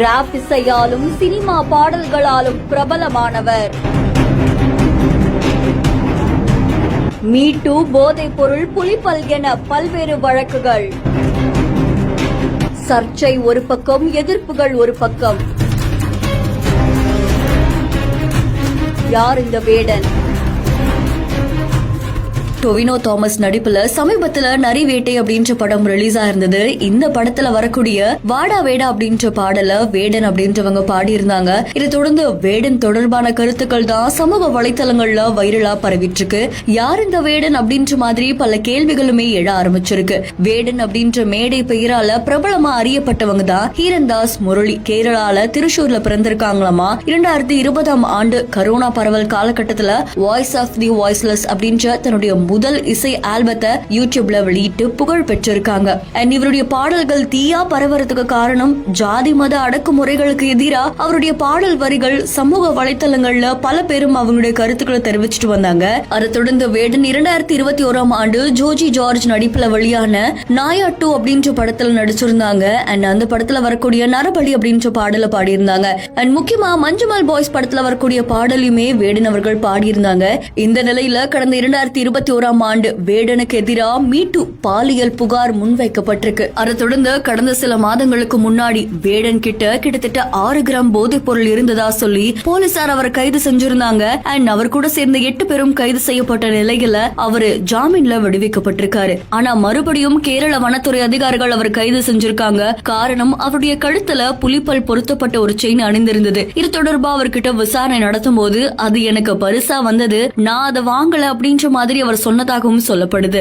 Rap இசையாலும் cinema பாடல்களாலும் பிரபலமானவர். Me two, போதைப் பொருள், புலிப்பல் என பல்வேறு வழக்குகள். சர்ச்சை ஒரு பக்கம், எதிர்ப்புகள் ஒரு பக்கம். யார் இந்த வேடன்? டொவினோ தாமஸ் நடிப்புல சமீபத்துல நரி வேட்டை அப்படின்ற படம் ரிலீஸ் ஆயிருந்தது. இந்த படத்துல வரக்கூடிய வாடா வேடா அப்படின்ற பாடல வேடன் அப்படின்றவங்க பாடியிருந்தாங்க. இதை தொடர்ந்து வேடன் தொடர்பான கருத்துக்கள் தான் சமூக வலைத்தளங்கள்ல வைரலா பரவிட்டு இருக்கு. யார் இந்த வேடன் அப்படின்ற மாதிரி பல கேள்விகளுமே எழ ஆரம்பிச்சிருக்கு. வேடன் அப்படின்ற மேடை பெயரால பிரபலமா அறியப்பட்டவங்க தான் ஹீரன்தாஸ் முரளி. கேரளால திருச்சூர்ல பிறந்திருக்காங்களாமா. 2020 ஆண்டு கரோனா பரவல் காலகட்டத்துல வாய்ஸ் ஆஃப் தி வாய்ஸ்லெஸ் அப்படின்ற தன்னுடைய முதல் இசை ஆல்பத்தை யூடியூப்ல வெளியிட்டு புகழ் பெற்றிருக்காங்க. அண்ட் இவருடைய பாடல்கள் தீயா பரவறதுக்கு காரணம் ஜாதி மத அடக்குமுறைகளுக்கு எதிராக அவருடைய பாடல் வரிகள் சமூக வலைத்தளங்கள்ல பல பேரும் அவங்களுடைய கருத்துக்களை தெரிவிச்சுட்டு வந்தாங்க. அதை தொடர்ந்து வேடன் 2021 ஆண்டு ஜோஜி ஜார்ஜ் நடிப்புல வெளியான நாயா 2 அப்படின்ற படத்துல நடிச்சிருந்தாங்க. அண்ட் அந்த படத்துல வரக்கூடிய நரபலி அப்படின்ற பாடல பாடியிருந்தாங்க. அண்ட் முக்கியமா மஞ்சுமல் பாய்ஸ் படத்துல வரக்கூடிய பாடலையுமே வேடன் அவர்கள் பாடியிருந்தாங்க. இந்த நிலையில கடந்த 2021 ஆண்டு வேடனுக்கு எதிராக மீ டூ பாலியல் புகார் முன்வைக்கப்பட்டிருக்கு. அதை தொடர்ந்து கடந்த சில மாதங்களுக்கு முன்னாடி வேடன் கிட்டத்தட்ட 6 கிராம் போதைப் பொருள் இருந்ததா சொல்லி போலீசார் அவரை கைது செஞ்சிருந்தாங்க. அண்ட் அவர் கூட சேர்ந்த 8 பேரும் கைது செய்யப்பட்ட நிலையில அவரு ஜாமீன்ல விடுவிக்கப்பட்டிருக்காரு. ஆனா மறுபடியும் கேரள வனத்துறை அதிகாரிகள் அவர் கைது செஞ்சிருக்காங்க. காரணம் அவருடைய கழுத்துல புலிப்பல் பொருத்தப்பட்ட ஒரு செயின் அணிந்திருந்தது. இது தொடர்பா அவர்கிட்ட விசாரணை நடத்தும் போது அது எனக்கு பரிசா வந்தது, நான் அதை வாங்கல அப்படின்ற மாதிரி அவர் சொன்னதாகவும் சொல்லப்படுது.